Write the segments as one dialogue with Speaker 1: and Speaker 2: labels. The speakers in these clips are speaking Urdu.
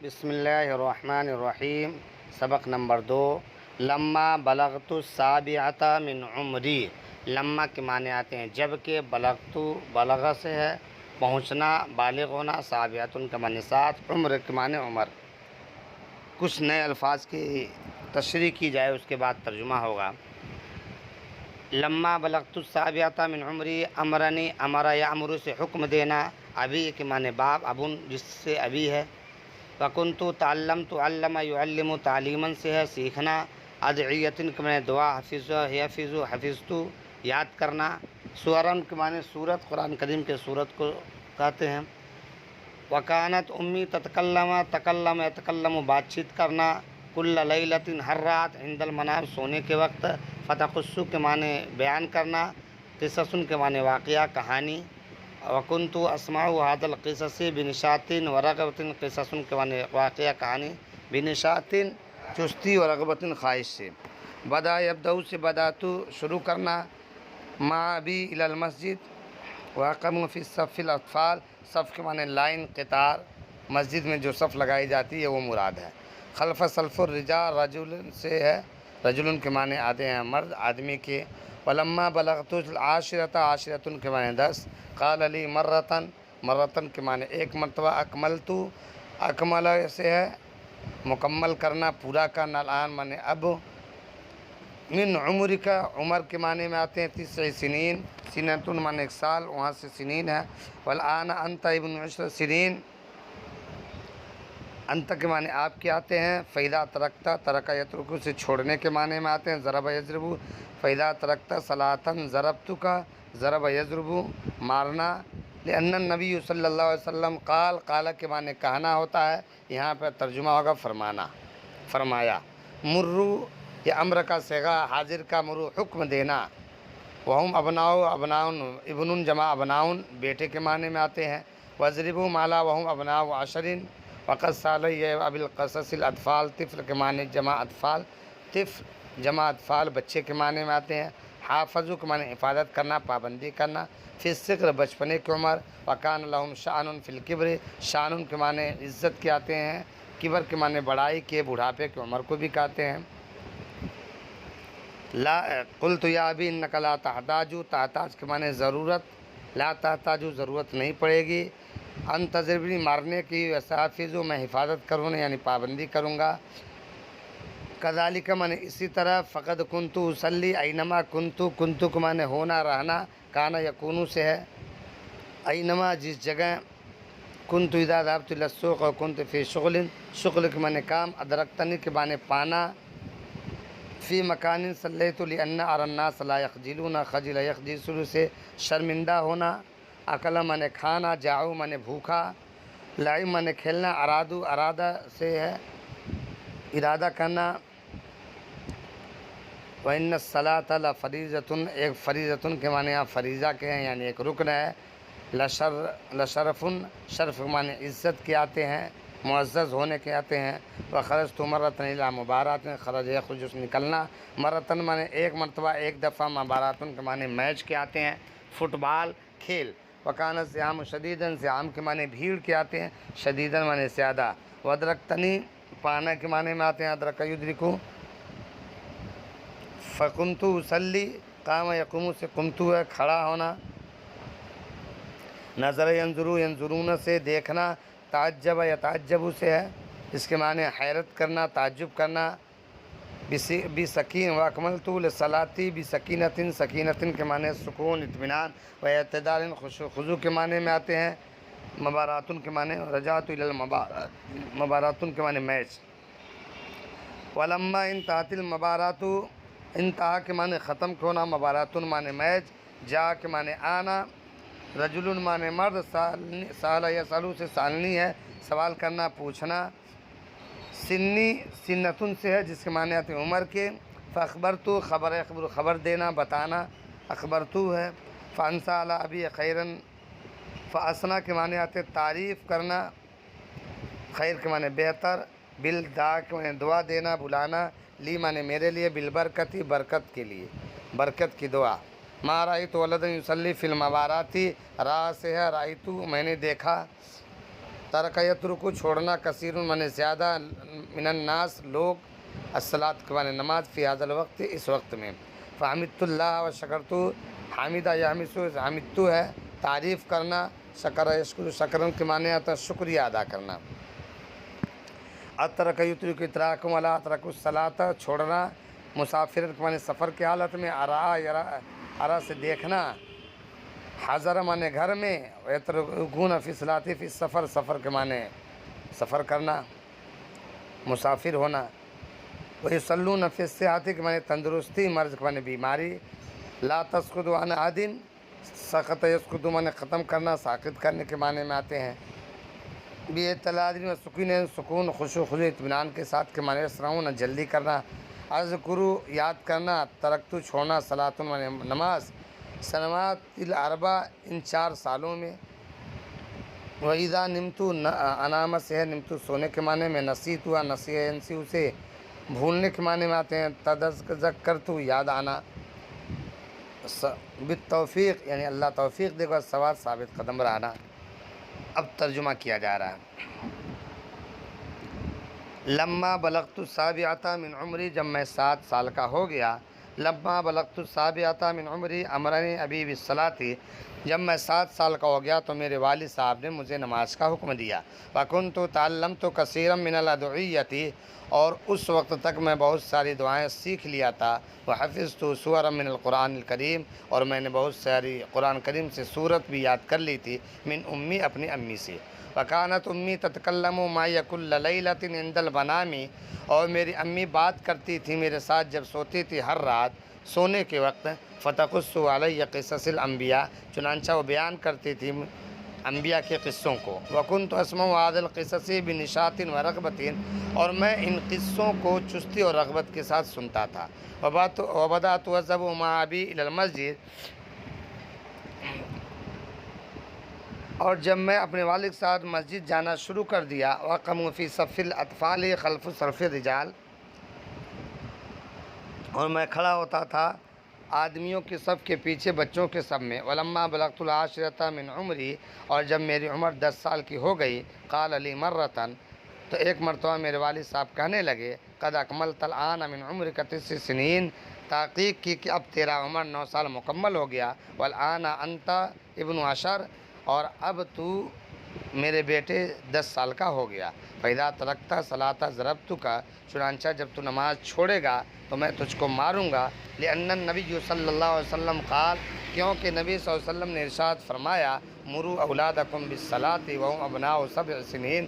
Speaker 1: بسم اللہ الرحمن الرحیم۔ سبق نمبر 2۔ لما بلغت السابعۃ من عمری۔ لما کے معنی آتے ہیں جب کہ بلغت، بلغ سے ہے پہنچنا، بالغ ہونا، سابعۃ کا معنی 7، عمر کے معنی عمر۔ کچھ نئے الفاظ کی تشریح کی جائے اس کے بعد ترجمہ ہوگا۔ لما بلغت السابعۃ من عمری، امرنی، امر یامر سے حکم دینا، ابی کے معنی باپ، ابن جس سے ابی ہے، وکنت تعلمت، علم یعلم تعلیماً سے ہے سیکھنا، ادعیتن کے معنی دعا، حفظ یحفظ حفظت یاد کرنا، سورن کے معنی سورت، قرآن کریم کے سورت کو کہتے ہیں۔ وکانت امی تتکلم، تکلم یتکلم بات چیت کرنا، کل لیلۃ ہر رات، عند المنام سونے کے وقت، فتقص کے معنی بیان کرنا، قصص کے معنی واقعہ کہانی، وکنت اسمع هذا القصص بنشاط ورغبۃ، قصص کے معنی واقعہ کہانی، بنشاط چستی و رغبت خواہش سے۔ بدا یبدأ سے بدأت شروع کرنا، مع ابی الی المسجد، واقم فی الصف الاطفال، صف کے معنی لائن، قطار، مسجد میں جو صف لگائی جاتی ہے وہ مراد ہے۔ خلف سلف الرجال، رجل سے ہے، رجل کے معنی آتے ہیں مرد، آدمی کے۔ ولما بلغت العاشرۃ، عاشرۃ کے معنی 10، قال علی مرتن، مرتن کے معنی ایک مرتبہ، اکملت، اکمل سے ہے مکمل کرنا، پورا کرنا، الآن معنی اب، من عمر کا، عمر کے معنی میں آتے ہیں 9 سنین، سنتن معنی 1 سال، وہاں سے سنین ہے۔ والآن انت ابن 10 سنین، انت کے معنی آپ کے آتے ہیں۔ فیدا ترکتا، ترک یترک سے چھوڑنے کے معنی میں آتے ہیں۔ ضرب یضرب، فیدا ترکتا صلاۃً ضربت کا، ضرب یضرب مارنا۔ لأن النبی صلی اللہ علیہ وسلم قال، قال کے معنی کہنا ہوتا ہے، یہاں پہ ترجمہ ہوگا فرمانا، فرمایا۔ مرو، یہ امر کا صیغہ، حاضر کا، مرو حکم دینا۔ وہم ابناء، ابناء ابن جمع ابناء، بیٹے کے معنی میں آتے ہیں۔ وضربوا مالا وہم ابناء 10، وقت سالی ابی القصص الاطفال، طفل کے معنی جمع اطفال، طفل جمع اطفال بچے کے معنی میں آتے ہیں۔ حافظو کے معنی حفاظت کرنا، پابندی کرنا۔ فی الصغر، بچپنے کی عمر۔ وکان لہم شأن فی الکبر، شأن کے معنی عزت کے آتے ہیں، کبر کے معنی بڑائی کے، بڑھاپے کی عمر کو بھی کہتے ہیں۔ لا قلت یا ابی انک لا تحتاج، تحتاج کے معنی ضرورت، لا تحتاج ضرورت نہیں پڑے گی، ان تضربنی مارنے کی، وساحفظ میں حفاظت کروں یعنی پابندی کروں گا۔ کذالک معنی اسی طرح، فقد کنت اصلی اینما کنت، کنت کے معنی ہونا رہنا، کانا یکونو سے ہے، اینما جس جگہ، کنت اذا ذهبت الى السوق اور کنت فی شغل، شغل کے معنی کام، ادرکتنی کے معنی پانا، فی مکان صلیت لأن اری الناس لا یخجلون، خجل یخجل سے شرمندہ ہونا، اکل معنی کھانا، جاؤ معنی بھوکا، لعب معنی کھیلنا، ارادو ارادہ سے ہے ارادہ کرنا۔ وَإِنَّ الصَّلَاةَ لَفَرِيضَةٌ، ایک فریضۃ کے معنی آپ فریضہ کے ہیں یعنی ایک رکن ہے۔ لشرف، شرف کے معنی عزت کے آتے ہیں، معزز ہونے کے آتے ہیں۔ وخرجت مرۃ الی مبارات، خرج یخرج نکلنا، مرتن معنی ایک مرتبہ، ایک دفعہ، مباراتن کے معنی میچ کے آتے ہیں، فٹ بال کھیل۔ وکانت زحام شدیداً، زحام کے معنی بھیڑ کے آتے ہیں، شدیداً معنی زیادہ۔ وادرکتنی، پانا کے معنی میں آتے ہیں، ادرک یدرکو۔ فکنت اصلی، قام یقوم سے قمتو ہے کھڑا ہونا۔ نظر ینظرو، ینظرون سے دیکھنا۔ تعجب یتعجب سے ہے، اس کے معنی حیرت کرنا، تعجب کرنا۔ بسکین، واکملت لصلاتی بسکینۃ، سکینۃ کے معنی سکون، اطمینان، و اعتدال، خضوع کے معنی میں آتے ہیں۔ مباراتن کے معنی، رجعت الی المبارات، مباراتن کے معنی میچ۔ ولما انتہت المبارات، انتہا کے معنی ختم ہونا، مباراتن معنی میچ، جا کے معنی آنا، رجل معنی مرد، سال یسالو سے سالنی ہے سوال کرنا، پوچھنا۔ سنی، سنتن سے ہے جس کے معنی آتے ہیں عمر کے۔ فاخبرتو، خبر اخبر، خبر دینا، بتانا، اخبرتو ہے۔ فانسا علی ابی خیرن، فاسنا کے معنی آتے ہیں تعریف کرنا، خیر کے معنی بہتر، بالدعا کے معنی دعا دینا، بلانا، لی معنی میرے لیے، بالبرکتی برکت کے لیے، برکت کی دعا۔ ما رأیت ولدا یصلی فی المبارات، را سے ہے رأیتو میں نے دیکھا، ترک یترک چھوڑنا، کثیر من زیادہ، من الناس لوگ، الصلاۃ کے معنی نماز، فی هذا الوقت اس وقت میں، فحمدت اللہ و شکرت، حامدہ یحمد حمدت ہے تعریف کرنا، شکر یشکر شکرن کے معنی آتا ہے شکریہ ادا کرنا، اترک یترک اتراک ولا اترک الصلاۃ چھوڑنا، مسافر کے معنی سفر کی حالت میں، ارا سے دیکھنا، حضر معنی گھر میں، یترکون فی الصلاۃ فی السفر سفر کے معنی سفر کرنا، مسافر ہونا، ویصلون فی الصحۃ کے معنی تندرستی، مرض کے معنی بیماری، لا تسقط عن احد، سقط یسقط معنی ختم کرنا، ساقط کرنے کے معنی میں آتے ہیں، باعتلال و سکون، سکون خوشو خضوع اطمینان کے ساتھ کے معنی، یسرعون جلدی کرنا، اذکرو یاد کرنا، ترکتو چھوڑنا، صلاۃ معنی نماز، سنوات الاربع ان 4 سالوں میں، وَإِذَا نِمْتُ انام سے ہے نمتو سونے کے معنی میں، نسیتو نسیہ ینسیو سے بھولنے کے معنی میں آتے ہیں، تذکرتو یاد آنا، بالتوفیق یعنی اللہ توفیق دے گا، ثواب ثابت قدم رہنا۔ اب ترجمہ کیا جا رہا ہے، لما بلغت السابعۃ من عمری، جب میں 7 سال کا ہو گیا، لما بلغت السابعۃ من عمری امرنی ابی بالصلاۃ، جب میں 7 سال کا ہو گیا تو میرے والد صاحب نے مجھے نماز کا حکم دیا، وکنت تعلمت کثیرا من الادعیۃ، اور اس وقت تک میں بہت ساری دعائیں سیکھ لیا تھا، وحفظت سورا من القرآن الکریم، اور میں نے بہت ساری قرآن کریم سے سورت بھی یاد کر لی تھی، من امی اپنی امی سے، وکانت امی تتکلم معی کل لیلۃ عند المنام، اور میری امی بات کرتی تھی میرے ساتھ جب سوتی تھی ہر رات سونے کے وقت، فتقص علی قصص الانبیاء، چنانچہ وہ بیان کرتی تھی انبیاء کے قصوں کو، وکنت اسمع هذا القصص بنشاط ورغبۃ، اور میں ان قصوں کو چستی اور رغبت کے ساتھ سنتا تھا، وبدأت اذهب مع ابی الی المسجد، اور جب میں اپنے والد کے ساتھ مسجد جانا شروع کر دیا، وقموا فی صف الاطفال خلف صف الرجال، اور میں کھڑا ہوتا تھا آدمیوں کے صف کے پیچھے بچوں کے صف میں، ولما بلغت العاشرۃ من عمری، اور جب میری عمر 10 سال کی ہو گئی، قال لی مرتن، تو ایک مرتبہ میرے والد صاحب کہنے لگے، قد اکملت الآن من عمرک 9 سنین، تحقیق کی کہ اب تیرا عمر 9 سال مکمل ہو گیا، والآن انت ابن 10، اور اب تو میرے بیٹے 10 سال کا ہو گیا، فَإِذَا تَرَكْتَ صَلَاةَ ضَرَبْتُكَ، چنانچہ جب تو نماز چھوڑے گا تو میں تجھ کو ماروں گا، لأن النبی صلی اللہ علیہ وسلم قال، کیونکہ نبی صلی اللہ علیہ وسلم نے ارشاد فرمایا، مروا اولادکم بالصلاۃ وهم ابناء 7 سنین،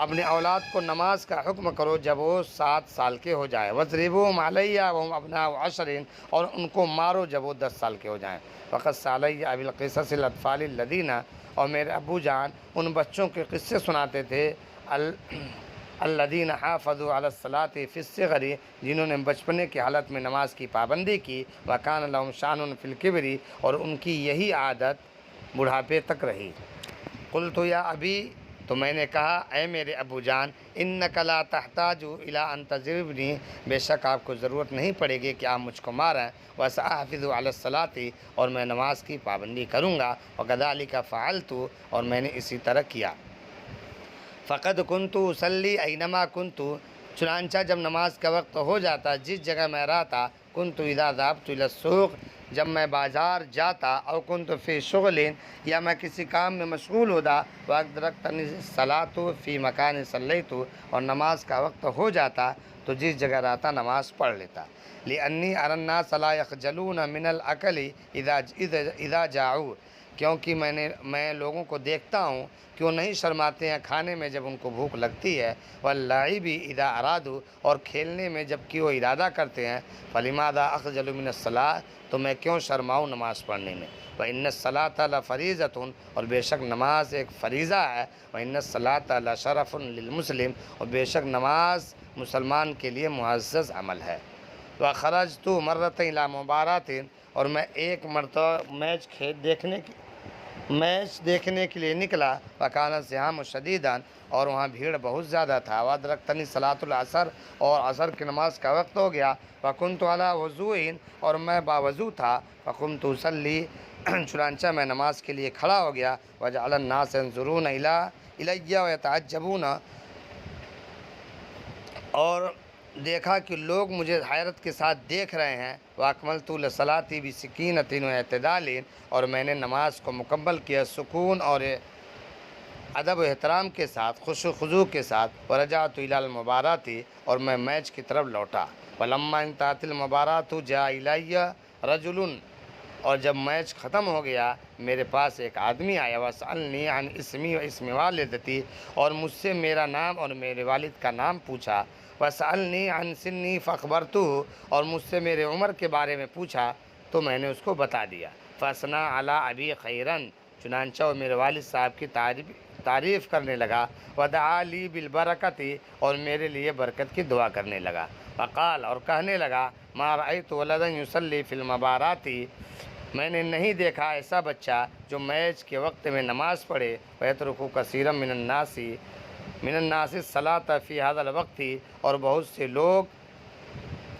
Speaker 1: اپنے اولاد کو نماز کا حکم کرو جب وہ 7 سال کے ہو جائیں، وَاضْرِبُوهُمْ عَلَيَّ وَهُمْ أَبْنَاءُ 10، اور ان کو مارو جب وہ 10 سال کے ہو جائیں، فَقَصَّ عَلَيَّ أَبِي الْقِصَصِ الْأَطْفَالِ الَّذِينَ، اور میرے ابو جان ان بچوں کے قصے سناتے تھے، الذین حافظوا علی الصلاۃ فی الصغر، جنہوں نے بچپنے کی حالت میں نماز کی پابندی کی، وکان لہم شان فی الکبر، اور ان کی یہی عادت بڑھاپے تک رہی، قلت یا ابی، تو میں نے کہا اے میرے ابو جان، انک لا تحتاج الی ان تضربنی، بے شک آپ کو ضرورت نہیں پڑے گی کہ آپ مجھ کو ماریں، وساحفظ علی الصلاۃ، اور میں نماز کی پابندی کروں گا، وکذالک فعلت، اور میں نے اسی طرح کیا، فقد کنت اصلی اینما کنت، چنانچہ جب نماز کا وقت ہو جاتا جس جگہ میں رہتا، کنت اذا ذهبت الى السوق، جب میں بازار جاتا، او کنت فی شغل، یا میں کسی کام میں مشغول ہوتا، وادرکتنی الصلاۃ فی مکان صلیت، اور نماز کا وقت ہو جاتا تو جس جگہ رہتا نماز پڑھ لیتا، لانی اری الناس لا یخجلون من الاکل اذا جاعوا، کیونکہ میں لوگوں کو دیکھتا ہوں کہ وہ نہیں شرماتے ہیں کھانے میں جب ان کو بھوک لگتی ہے، واللعب اذا ارادوا، اور کھیلنے میں جب کہ وہ ارادہ کرتے ہیں، فلماذا اخجل من الصلاۃ، تو میں کیوں شرماؤں نماز پڑھنے میں، وان الصلاۃ لفریضۃ، اور بے شک نماز ایک فریضہ ہے، وان الصلاۃ لشرف للمسلم، اور بے شک نماز مسلمان کے لیے معزز عمل ہے، وخرجت مرۃ الی مبارات، اور میں ایک مرتبہ میچ دیکھنے کے لیے نکلا، وکان الزحام شدیدا، اور وہاں بھیڑ بہت زیادہ تھا، وادرکتنی صلاۃ العصر، اور عصر کی نماز کا وقت ہو گیا، وکنت علی وضوء، اور میں باوضو تھا، فقمت اصلی، چنانچہ میں نماز کے لیے کھڑا ہو گیا. وجعل الناس ينظرون الی ویتعجبون، اور دیکھا کہ لوگ مجھے حیرت کے ساتھ دیکھ رہے ہیں. واکملت لصلاتی بسکینۃ واعتدال، اور میں نے نماز کو مکمل کیا سکون اور ادب و احترام کے ساتھ، خشوع و خضوع کے ساتھ. ورجعت الی المبارات، اور میں میچ کی طرف لوٹا. ولما انتهت المبارات جاء الی رجل، اور جب میچ ختم ہو گیا میرے پاس ایک آدمی آیا. وسألنی عن اسمی و اسم والدتی، اور مجھ سے میرا نام اور میرے والد کا نام پوچھا. وسألنی عن سنی فاخبرتہ، اور مجھ سے میرے عمر کے بارے میں پوچھا تو میں نے اس کو بتا دیا. فاثنى علی ابی خیرا، چنانچہ وہ میرے والد صاحب کی تعریف کرنے لگا. ودعا لی بالبرکۃ، اور میرے لیے برکت کی دعا کرنے لگا. فقال، اور کہنے لگا، ما رأیت ولدا یصلی فی المبارات، میں نے نہیں دیکھا ایسا بچہ جو میچ کے وقت میں نماز پڑھے. ویترک کثیرا من الناس الصلاۃ فی ھذا الوقت، اور بہت سے لوگ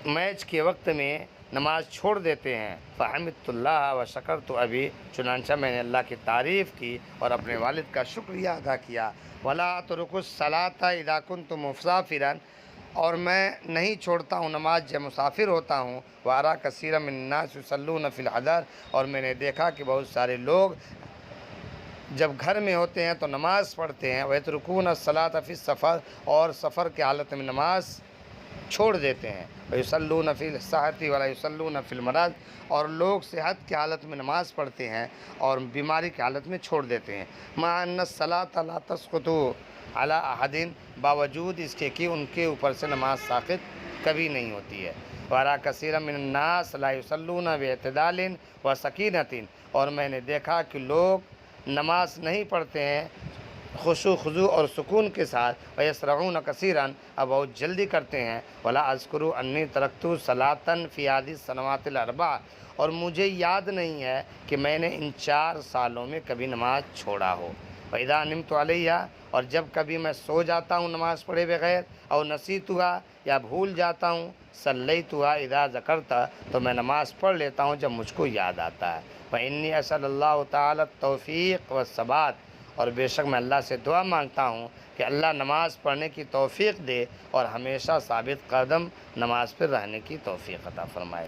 Speaker 1: میچ کے وقت میں نماز چھوڑ دیتے ہیں. فحمدت اللہ وشکرت ابی، چنانچہ میں نے اللہ کی تعریف کی اور اپنے والد کا شکریہ ادا کیا. ولا اترک الصلاۃ اذا كنت مسافرا، اور میں نہیں چھوڑتا ہوں نماز جب مسافر ہوتا ہوں. وارا کثیرا من الناس یصلون فی الحضر، اور میں نے دیکھا کہ بہت سارے لوگ جب گھر میں ہوتے ہیں تو نماز پڑھتے ہیں. ویترکون الصلاۃ فی السفر، اور سفر کی حالت میں نماز چھوڑ دیتے ہیں. ویصلون فی الصحۃ ولا یصلون فی المرض، اور لوگ صحت کی حالت میں نماز پڑھتے ہیں اور بیماری کی حالت میں چھوڑ دیتے ہیں. مع ان الصلاۃ لا تسقط علی احد، باوجود اس کے کہ ان کے اوپر سے نماز ساقط کبھی نہیں ہوتی ہے. وارا کثیرا من الناس لا یصلون باعتدال وسکینۃ، اور میں نے دیکھا کہ لوگ نماز نہیں پڑھتے ہیں خشوع و خضوع اور سکون کے ساتھ. ویسرعون کثیرا، اب بہت جلدی کرتے ہیں. ولا اذکر انی ترکت صلاۃ فی هذه السنوات الاربع، اور مجھے یاد نہیں ہے کہ میں نے ان 4 سالوں میں کبھی نماز چھوڑا ہو. فاذا نمت علیہا، اور جب کبھی میں سو جاتا ہوں نماز پڑھے بغیر، او نسیتھا، یا بھول جاتا ہوں، صلیتھا اذا ذکرت، تو میں نماز پڑھ لیتا ہوں جب مجھ کو یاد آتا ہے. فانی اسأل اللہ تعالی التوفیق والثبات، اور بے شک میں اللہ سے دعا مانگتا ہوں کہ اللہ نماز پڑھنے کی توفیق دے اور ہمیشہ ثابت قدم نماز پر رہنے کی توفیق عطا فرمائے.